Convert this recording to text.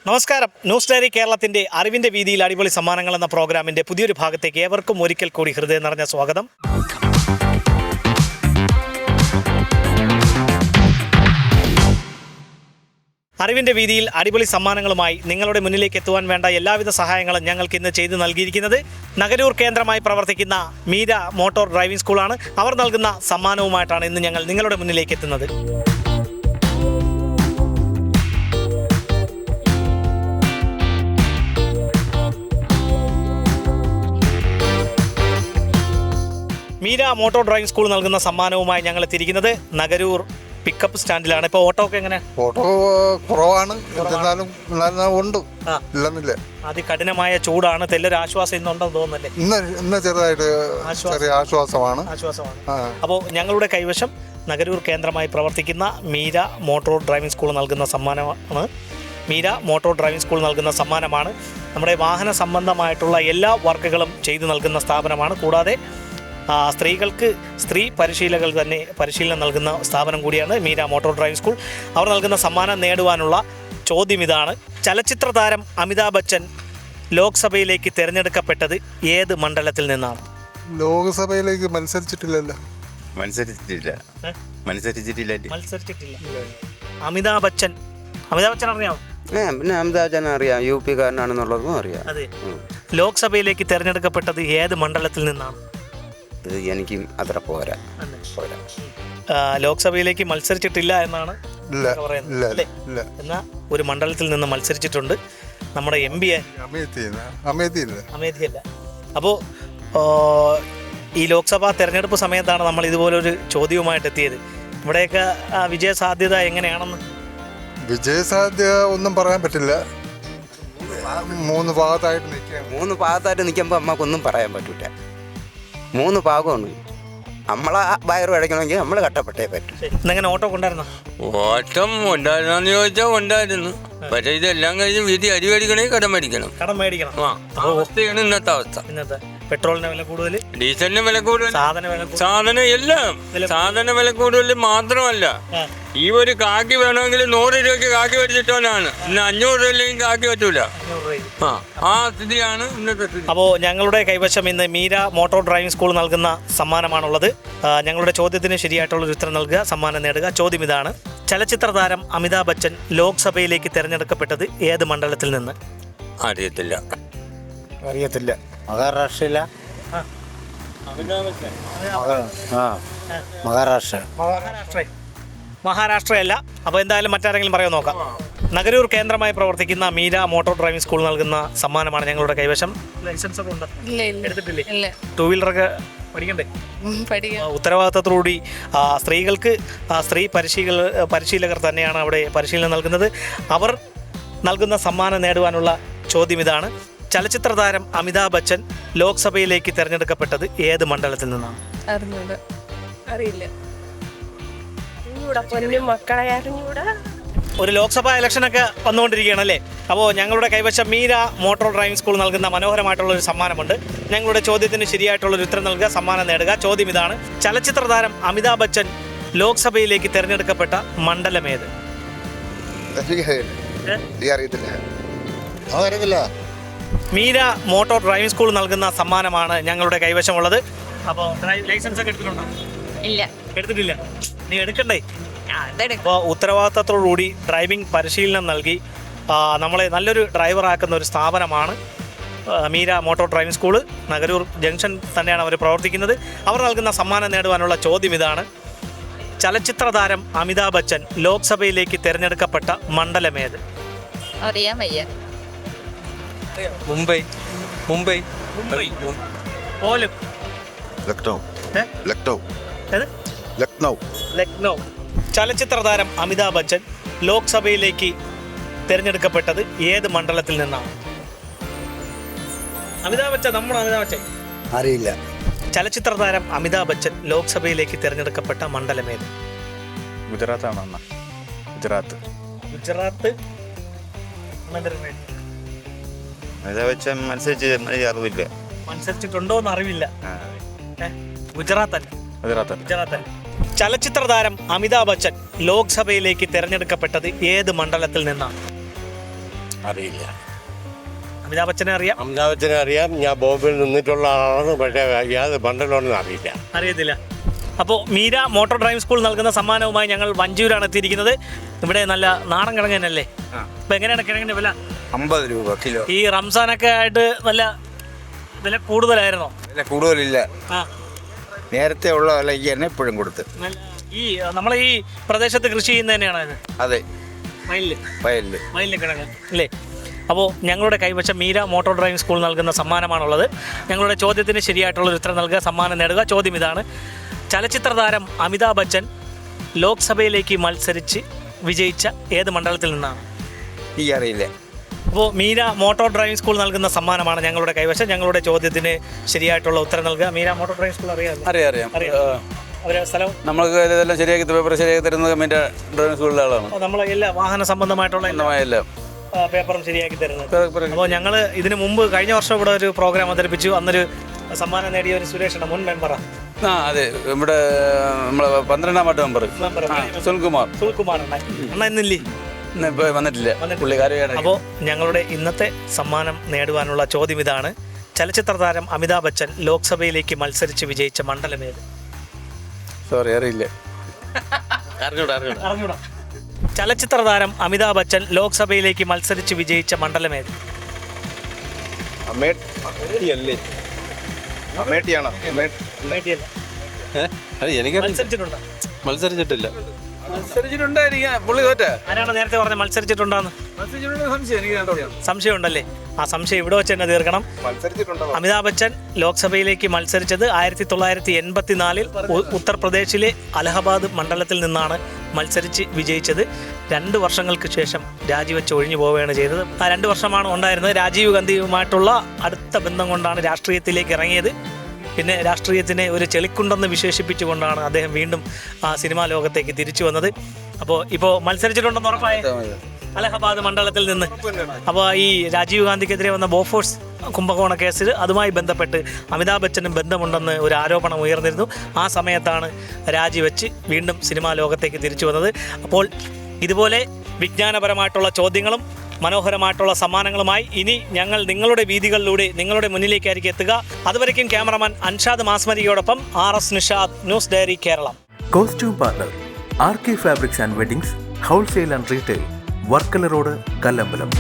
നമസ്കാരം. News diary കേരളത്തിൻ്റെ അറിവിൻ്റെ വീതിയിൽ അടിപൊളി സമ്മാനങ്ങൾ എന്ന പ്രോഗ്രാമിൻ്റെ പുതിയൊരു ഭാഗത്തേക്ക് ഏവർക്കും ഒരിക്കൽ കൂടി ഹൃദയം നിറഞ്ഞ സ്വാഗതം. അറിവിൻ്റെ വീതിയിൽ അടിപൊളി സമ്മാനങ്ങളുമായി നിങ്ങളുടെ മുന്നിലേക്ക് എത്തുവാൻ വേണ്ട എല്ലാവിധ സഹായങ്ങളും ഞങ്ങൾക്ക് ഇന്ന് ചെയ്തു നൽകിയിരിക്കുന്നത് നഗരൂർ കേന്ദ്രമായി പ്രവർത്തിക്കുന്ന മീര മോട്ടോർ ഡ്രൈവിംഗ് സ്കൂളാണ്. അവർ നൽകുന്ന സമ്മാനവുമായിട്ടാണ് ഇന്ന് ഞങ്ങൾ നിങ്ങളുടെ മുന്നിലേക്ക് എത്തുന്നത്. മീര മോട്ടോർ ഡ്രൈവിംഗ് സ്കൂൾ നൽകുന്ന സമ്മാനവുമായി ഞങ്ങൾ എത്തിയിരിക്കുന്നത് നഗരൂർ പിക്കപ്പ് സ്റ്റാൻഡിലാണ്. ഇപ്പോൾ ഓട്ടോ ഒക്കെ എങ്ങനെ? ഓട്ടോ കുറവാണ്, എന്നാലും ഉണ്ട്, ഇല്ലെന്നില്ല. അതികഠിനമായ ചൂടാണ്, തെല്ലൊരു ആശ്വാസം ഇന്നുണ്ടെന്ന് തോന്നുന്നല്ലേ? ഇന്ന് ചെറുതായിട്ട് ചെറിയ ആശ്വാസമാണ്. അപ്പോൾ ഞങ്ങളുടെ കൈവശം നഗരൂർ കേന്ദ്രമായി പ്രവർത്തിക്കുന്ന മീര മോട്ടോർ ഡ്രൈവിംഗ് സ്കൂൾ നൽകുന്ന സമ്മാനമാണ്. മീര മോട്ടോർ ഡ്രൈവിംഗ് സ്കൂൾ നൽകുന്ന സമ്മാനമാണ്. നമ്മുടെ വാഹന സംബന്ധമായിട്ടുള്ള എല്ലാ വർക്കുകളും ചെയ്തു നൽകുന്ന സ്ഥാപനമാണ്. കൂടാതെ സ്ത്രീകൾക്ക് സ്ത്രീ പരിശീലകർ തന്നെ പരിശീലനം നൽകുന്ന സ്ഥാപനം കൂടിയാണ് മീര മോട്ടോർ ഡ്രൈവിംഗ് സ്കൂൾ. അവർ നൽകുന്ന സമ്മാനം നേടുവാനുള്ള ചോദ്യം ഇതാണ്: ചലച്ചിത്ര താരം അമിതാഭ് ബച്ചൻ ലോക്സഭയിലേക്ക് തിരഞ്ഞെടുക്കപ്പെട്ടത് ഏത് മണ്ഡലത്തിൽ നിന്നാണ്? ലോക്സഭയിലേക്ക് മത്സരിച്ചിട്ടില്ലല്ലോ. മത്സരിച്ചിട്ടില്ല. അമിതാഭ് ബച്ചൻ അറിയാമോ? പിന്നെ അമിതാഭ് ബച്ചൻ അറിയാം, യു പി കാരനാണെന്നുള്ളതും അറിയാം. അതെ. ലോക്സഭയിലേക്ക് തിരഞ്ഞെടുക്കപ്പെട്ടത് ഏത് മണ്ഡലത്തിൽ നിന്നാണ്? ഇത് എനിക്ക് അത്ര പോരാ. ലോക്സഭയിലേക്ക് മത്സരിച്ചിട്ടില്ല എന്നാണ് പറയുന്നത്. എന്നാൽ ഒരു മണ്ഡലത്തിൽ നിന്ന് മത്സരിച്ചിട്ടുണ്ട്. നമ്മുടെ MP അമേധിയല്ല. അപ്പോൾ ഈ ലോക്സഭാ തെരഞ്ഞെടുപ്പ് സമയത്താണ് നമ്മൾ ഇതുപോലൊരു ചോദ്യവുമായിട്ട് എത്തിയത്. ഇവിടെയൊക്കെ വിജയ സാധ്യത എങ്ങനെയാണെന്ന്? വിജയസാധ്യത ഒന്നും പറയാൻ പറ്റില്ല. മൂന്ന് ഭാഗത്തായിട്ട് നിൽക്കുമ്പോൾ നമുക്കൊന്നും പറയാൻ പറ്റൂല. 3 ഭാഗമാണ്. നമ്മളെ വയറ് അടയ്ക്കണമെങ്കിൽ നമ്മൾ കട്ടപ്പെട്ടേ പറ്റും. ഇന്നെങ്ങനെ ഓട്ടോ കൊണ്ടായിരുന്നോ? ഓട്ടം ഉണ്ടായിരുന്നെന്ന് ചോദിച്ചാൽ ഉണ്ടായിരുന്നു. പക്ഷേ ഇതെല്ലാം കഴിഞ്ഞ് വീട്ടിൽ അരി മേടിക്കണമെങ്കിൽ കടം മേടിക്കണം. അവസ്ഥയാണ് ഇന്നത്തെ അവസ്ഥ. പെട്രോളിന് വില കൂടുതൽ, ഡീസലിന് വില കൂടുതൽ, സാധന വില കൂടുതൽ മാത്രമല്ല, ഈ ഒരു കാക്കി വേണമെങ്കിൽ 100 രൂപയ്ക്ക് കാക്കി മേടിച്ചിട്ടോനാണ്. ഇന്ന് 500 രൂപയിലേക്ക് കാക്കി പറ്റൂല. ആ സ്ഥിതിയാണ് ഇന്നത്തെ സ്ഥിതി. അപ്പോൾ ഞങ്ങളുടെ കൈവശം ഇന്ന് മീര മോട്ടോർ ഡ്രൈവിംഗ് സ്കൂൾ നൽകുന്ന സമ്മാനമാണുള്ളത്. ഞങ്ങളുടെ ചോദ്യത്തിന് ശരിയായിട്ടുള്ളൊരു ഉത്തരം നൽകുക, സമ്മാനം നേടുക. ചോദ്യം ഇതാണ്: ചലച്ചിത്ര താരം അമിതാഭ് ബച്ചൻ ലോക്സഭയിലേക്ക് തിരഞ്ഞെടുക്കപ്പെട്ടത് ഏത് മണ്ഡലത്തിൽ നിന്ന്? അറിയത്തില്ല. മഹാരാഷ്ട്രയല്ല. അപ്പോൾ എന്തായാലും മറ്റാരെങ്കിലും പറയാൻ നോക്കാം. നഗരൂർ കേന്ദ്രമായി പ്രവർത്തിക്കുന്ന മീര മോട്ടോർ ഡ്രൈവിംഗ് സ്കൂൾ നൽകുന്ന സമ്മാനമാണ് ഞങ്ങളുടെ കൈവശം. ലൈസൻസ് ഒക്കെ ഉണ്ട്? എടുത്തിട്ടില്ലേ? 2 വീലറൊക്കെ പഠിക്കണ്ടേ? ഉത്തരവാദിത്തത്തോടുകൂടി സ്ത്രീകൾക്ക് സ്ത്രീ പരിശീലകർ തന്നെയാണ് അവിടെ പരിശീലനം നൽകുന്നത്. അവർ നൽകുന്ന സമ്മാനം നേടുവാനുള്ള ചോദ്യം ഇതാണ്: ചലച്ചിത്ര താരം അമിതാഭ് ബച്ചൻ ലോക്സഭയിലേക്ക് തിരഞ്ഞെടുക്കപ്പെട്ടത് ഏത് മണ്ഡലത്തിൽ നിന്നാണ്? അറിയില്ല. ഒരു ലോക്സഭാ ഇലക്ഷനൊക്കെ വന്നുകൊണ്ടിരിക്കുകയാണല്ലേ? അപ്പോൾ ഞങ്ങളുടെ കൈവശം മീര മോട്ടോർ ഡ്രൈവിംഗ് സ്കൂൾ നൽകുന്ന മനോഹരമായിട്ടുള്ളൊരു സമ്മാനമുണ്ട്. ഞങ്ങളുടെ ചോദ്യത്തിന് ശരിയായിട്ടുള്ളൊരു ഉത്തരം നൽകുക, സമ്മാനം നേടുക. ചോദ്യം ഇതാണ്: ചലച്ചിത്ര താരം അമിതാഭ് ബച്ചൻ ലോക്സഭയിലേക്ക് തിരഞ്ഞെടുക്കപ്പെട്ട മണ്ഡലമേത്? മീര മോട്ടോർ ഡ്രൈവിംഗ് സ്കൂൾ നൽകുന്ന സമ്മാനമാണ് ഞങ്ങളുടെ കൈവശമുള്ളത്. അപ്പോൾ ലൈസൻസ് ഒക്കെ എടുത്തിട്ടുണ്ടോ? ഇല്ല. എടുത്തിട്ടില്ല. നീ എടുക്കണ്ടേ? അപ്പോൾ ഉത്തരവാദിത്തത്തോടുകൂടി ഡ്രൈവിംഗ് പരിശീലനം നൽകി നമ്മളെ നല്ലൊരു ഡ്രൈവറാക്കുന്ന ഒരു സ്ഥാപനമാണ് Meera motor driving school. Nagaroor junction തന്നെയാണ് അവർ പ്രവർത്തിക്കുന്നത്. അവർ നൽകുന്ന സമ്മാനം നേടുവാനുള്ള ചോദ്യം ഇതാണ്: ചലച്ചിത്ര താരം അമിതാഭ് ബച്ചൻ ലോക്സഭയിലേക്ക് തിരഞ്ഞെടുക്കപ്പെട്ട മണ്ഡലമേത്? അറിയാൻ വയ്യ. മുംബൈ. പോലും ലക്നൗ. ചലച്ചിത്ര താരം അമിതാഭ് ബച്ചൻ ലോക്സഭയിലേക്ക് തിരഞ്ഞെടുക്കപ്പെട്ടത് ഏത് മണ്ഡലത്തിൽ നിന്നാണ്? അമിതാഭ് ബച്ചൻ അറിയില്ല. ചലച്ചിത്ര താരം അമിതാഭ് ബച്ചൻ ലോക്സഭയിലേക്ക് തിരഞ്ഞെടുക്കപ്പെട്ട മണ്ഡലമേത്? ഗുജറാത്താണ്. ഗുജറാത്ത്. മത്സരിച്ചിട്ടുണ്ടോ എന്ന് അറിവില്ല. ഗുജറാത്ത്. ചലച്ചിത്ര താരം അമിതാഭ് ബച്ചൻ ലോക്സഭയിലേക്ക് തിരഞ്ഞെടുക്കപ്പെട്ടത് ഏത് മണ്ഡലത്തിൽ നിന്നാണ്? അറിയില്ല. അമിതാഭ് ബച്ചനെ അറിയാം? അമിതാഭ് ബച്ചനെ അറിയാം. ഞാൻ ബോംബെയിൽ നിന്നിട്ടുള്ള ആളാണ്. പക്ഷേ യാത് മണ്ഡലമൊന്നും അറിയില്ല. അറിയത്തില്ല. അപ്പോൾ മീര മോട്ടോർ ഡ്രൈവിംഗ് സ്കൂൾ നൽകുന്ന സമ്മാനവുമായി ഞങ്ങൾ വഞ്ചൂരാണ് എത്തിയിരിക്കുന്നത്. ഇവിടെ നല്ല നാടൻ കിഴങ്ങ് തന്നെയല്ലേ? അപ്പോൾ എങ്ങനെയാണ് കിഴങ്ങിൻ്റെ വില? 50 രൂപ കിലോ. ഈ റംസാനൊക്കെ ആയിട്ട് നല്ല വില കൂടുതലായിരുന്നോ? വില കൂടുതലില്ല. ആ, നേരത്തെ ഉള്ള വിലയ്ക്ക് തന്നെ ഇപ്പോഴും കൊടുത്ത്. ഈ നമ്മളെ ഈ പ്രദേശത്ത് കൃഷി ചെയ്യുന്നത് തന്നെയാണോ ഇത്? അതെ, വയലിൽ വയലിൽ കിഴങ്ങ് അല്ലേ? അപ്പോൾ ഞങ്ങളുടെ കൈവശം മീര മോട്ടോർ ഡ്രൈവിംഗ് സ്കൂൾ നൽകുന്ന സമ്മാനമാണുള്ളത്. ഞങ്ങളുടെ ചോദ്യത്തിന് ശരിയായിട്ടുള്ളൊരു ഉത്തരം നൽകുക, സമ്മാനം നേടുക. ചോദ്യം ഇതാണ്: ചലച്ചിത്ര താരം അമിതാഭ് ബച്ചൻ ലോക്സഭയിലേക്ക് മത്സരിച്ച് വിജയിച്ച ഏത് മണ്ഡലത്തിൽ നിന്നാണ്? എനിക്കറിയില്ല. അപ്പോൾ മീര മോട്ടോർ ഡ്രൈവിംഗ് സ്കൂൾ നൽകുന്ന സമ്മാനമാണ് ഞങ്ങളുടെ കൈവശം. ഞങ്ങളുടെ ചോദ്യത്തിന് ശരിയായിട്ടുള്ള ഉത്തരം നൽകുക. മീര മോട്ടോർ ഡ്രൈവിംഗ് സ്കൂൾ അറിയാമല്ലോ? അറിയാം. അവരെ സ്ഥലം നമ്മൾക്ക് ഇതെല്ലാം ശരിയാക്കി പേപ്പർ ശരിയാക്കി തരുന്നത് മീൻ്റെ ഡ്രൈവിംഗ് സ്കൂളിലെ ആളാണ്. നമ്മളെ എല്ലാ വാഹന സംബന്ധമായിട്ടുള്ള എല്ലാം പേപ്പറും ശരിയാക്കി തരുന്നത്. അപ്പോൾ ഞങ്ങൾ ഇതിനു മുമ്പ് കഴിഞ്ഞ വർഷം ഇവിടെ ഒരു പ്രോഗ്രാം അവതരിപ്പിച്ചു. അന്നൊരു സമ്മാനം നേടിയ ഒരു സുരേഷാണ്, മുൻ മെമ്പറാണ്. അതെ, ഇവിടെ നമ്മളെ 12ാം വാർഡ് മെമ്പർ സുനിൽകുമാർ അണ്ണ ഇന്നില്ലേ? ഇപ്പോൾ വന്നിട്ടില്ല, പുള്ളിക്കാരി. അപ്പോൾ ഞങ്ങളുടെ ഇന്നത്തെ സമ്മാനം നേടുവാനുള്ള ചോദ്യം ഇതാണ്: ചലച്ചിത്ര താരം അമിതാഭ് ബച്ചൻ ലോക്സഭയിലേക്ക് മത്സരിച്ച് വിജയിച്ച മണ്ഡലമേത്? സോറി, അറിയില്ല. അറിഞ്ഞൂടാ. ചലച്ചിത്ര താരം അമിതാഭ് ബച്ചൻ ലോക്സഭയിലേക്ക് മത്സരിച്ച് വിജയിച്ച മണ്ഡലമേത്? മത്സരിച്ചിട്ടില്ല. മത്സരിച്ചിട്ടുണ്ടായിരിക്കാം, പുള്ളി തോറ്റ. ആരാണ് നേരത്തെ പറഞ്ഞ മത്സരിച്ചിട്ടുണ്ടാന്ന്? സംശയം ഉണ്ടല്ലേ? ആ സംശയം ഇവിടെ വെച്ച് തന്നെ തീർക്കണം. അമിതാഭ് ബച്ചൻ ലോക്സഭയിലേക്ക് മത്സരിച്ചത് 1984 ഉത്തർപ്രദേശിലെ അലഹബാദ് മണ്ഡലത്തിൽ നിന്നാണ് മത്സരിച്ച് വിജയിച്ചത്. 2 വർഷങ്ങൾക്ക് ശേഷം രാജിവെച്ച് ഒഴിഞ്ഞു പോവുകയാണ് ചെയ്തത്. ആ 2 വർഷമാണ് ഉണ്ടായിരുന്നത്. രാജീവ് ഗാന്ധിയുമായിട്ടുള്ള അടുത്ത ബന്ധം കൊണ്ടാണ് രാഷ്ട്രീയത്തിലേക്ക് ഇറങ്ങിയത്. പിന്നെ രാഷ്ട്രീയത്തിനെ ഒരു ചെളിക്കുണ്ടെന്ന് വിശേഷിപ്പിച്ചുകൊണ്ടാണ് അദ്ദേഹം വീണ്ടും സിനിമാ ലോകത്തേക്ക് തിരിച്ചു വന്നത്. അപ്പോൾ ഇപ്പോൾ മത്സരിച്ചിട്ടുണ്ടെന്ന് ഉറപ്പായ അലഹബാദ് മണ്ഡലത്തിൽ നിന്ന്. അപ്പോൾ ഈ രാജീവ് ഗാന്ധിക്കെതിരെ വന്ന ബോഫോഴ്സ് കുംഭകോണ കേസിൽ അതുമായി ബന്ധപ്പെട്ട് അമിതാഭ് ബച്ചനും ബന്ധമുണ്ടെന്ന് ഒരു ആരോപണം ഉയർന്നിരുന്നു. ആ സമയത്താണ് രാജിവെച്ച് വീണ്ടും സിനിമാ ലോകത്തേക്ക് തിരിച്ചു വന്നത്. അപ്പോൾ ഇതുപോലെ വിജ്ഞാനപരമായിട്ടുള്ള ചോദ്യങ്ങളും മനോഹരമായിട്ടുള്ള സമ്മാനങ്ങളുമായി ഇനി ഞങ്ങൾ നിങ്ങളുടെ വീതികളിലൂടെ നിങ്ങളുടെ മുന്നിലേക്കായിരിക്കും എത്തുക. അതുവരയ്ക്കും ക്യാമറമാൻ അൻഷാദ് മാസ്മരിയോടൊപ്പം RS Nishad, news diary Keralam. Costume partner RK fabrics and weddings, wholesale and retail, Varkala road, Kallambalam.